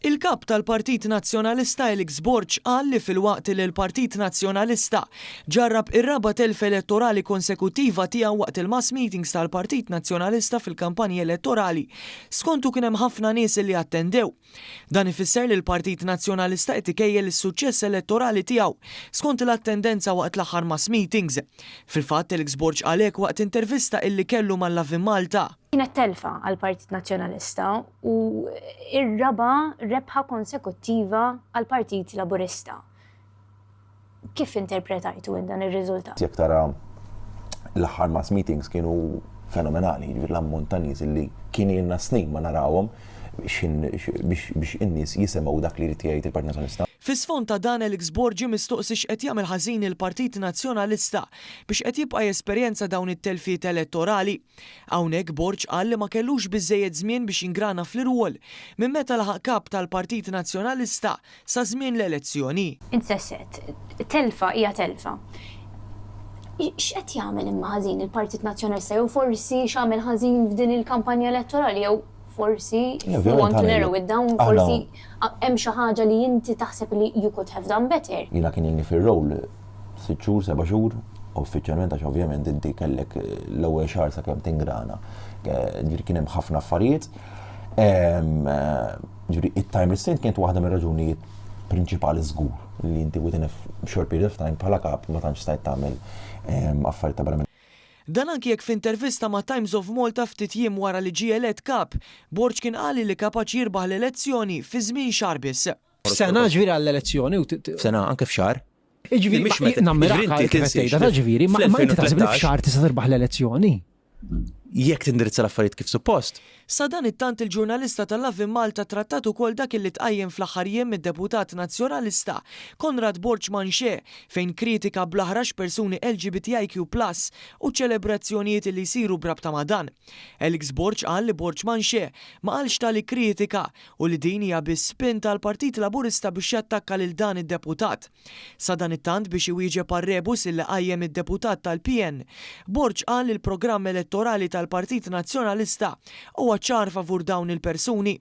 Il-kap tal-Partit Nazzjonalista Elix Borg qal li fil-waqt li l-Partit Nazzjonalista ġarrab ir-raba telf elettorali konsekutiva tiegħu waqt il-mass meetings tal-Partit Nazzjonalista fil-kampanji elettorali, skontu kien hemm ħafna nies li attendew. Dan ifisser li l-Partit Nazzjonalista qed ikejjel is-suċċess elettorali tiegħu skont l-attendenza waqt l-aħħar mass meetings. Fil-fatt Elix Borg għalhekk waqt intervista illi kellu mal-Lavin Malta. Kienet telfa għal-Partit Nazzjonalista u ir-raba rebħa konsekuttiva għal-Partit Laburista. Kif interpretajtu dan ir-riżultat? Jekk tara l-aħħar mass meetings kienu fenomenali, l-ammont ta' nies li kien ilna snin ma narawhom biex in-nies jisimgħu dak li jrid jgħid il-Partit Nazzjonalista. Fis-sfond ta' dan Elix Borg mistoqsix qed jagħmel ħażin il-Partit Nazzjonalista biex qed jibqa' jesperjenza dawn it-telfiet elettorali. Hawnhekk Borg qal li ma kellux biżżejjed żmien biex jingrana fl-irwol minn meta laħaq kap tal-Partit Nazzjonalista sa żmien l-elezzjoni. Insesset, telfa hija telfa. X'qed jagħmel imma ħażin il-Partit Nazzjonalista jew forsi x'għamel ħażin f'din il-kampanja elettorali jew forsi want to narrow it down, forsi hemm xi ħaġa li inti taħseb li you could have done better. Jiena kien ilni fir-rowl 6 xhur, 7 xhur, uffiċjalment għax ovvjament inti kellek l-ewwel xahar sakemm tingrana. Ġifieri kien hemm ħafna affarijiet. Ġifieri it-time restraint kienet waħda mir-raġunijiet prinċipali żgur li inti within a short period of time bħala kap ma tantx stajt tagħmel affarijiet ta' barra. Dan anki jekk f'intervista ma' Times of Malta ftit jiem wara li ġie elett kap, Borg kien qali li kapaċi jirbaħ l-elezzjoni fi żmien xahar biss. F'sena ġifieri għall-elezzjoni u f'sena anke f'xahar. Ġifieri nammiraka kif tgħidha ġifieri, ma inti taħseb li f'xahar tista' tirbaħ l-elezzjoni? Jekk tindirizza l-affarijiet kif suppost. Sa dan it-tant il-ġurnalista tal-Lavin Malta trattat ukoll dak li tqajjem fl-aħħar jiem mid-deputat nazzjonalista Konrad Borg-Manche fejn kritika bl-aħrax persuni LGBTIQ+ u ċelebrazzjonijiet li jsiru brabta ma' dan. Elix Borg qal li Borg-Manche ma qalx tali kritika u li din hija biss spin tal-Partit Laburista biex jattakka lil dan id-deputat. Sa dan it-tant biex iwieġeb għar-rebus illi qajjem id-deputat tal-PN, Borg qal li l-programm elettorali tal-Partit Nazzjonalista huwa ċar favur dawn il-persuni.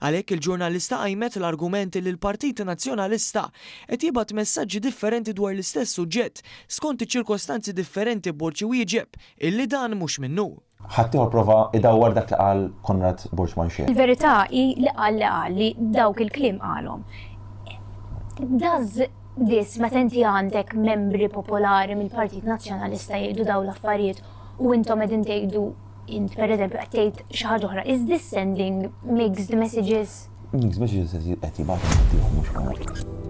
Għalhekk il-ġurnalista qajmet l-argumenti li l-Partit Nazzjonalista qed jibgħat messaġġi differenti dwar l-istess suġġett skont iċ-ċirkostanzi differenti Borg iwieġeb illi dan mhux minnu. Ħadd prova idawwar dak li qal Konrad Borg-Manche. Il-verità hi li qal li dawk il-kliem qalhom. Does this meta inti għandek membri popolari mill-Partit Nazzjonalista jgħidu dawn l-affarijiet u intom qegħdin tgħidu int per eżempju qed tgħid xi ħaġa oħra, is this sending mixed messages? Mixed messages qed jibgħatu mhux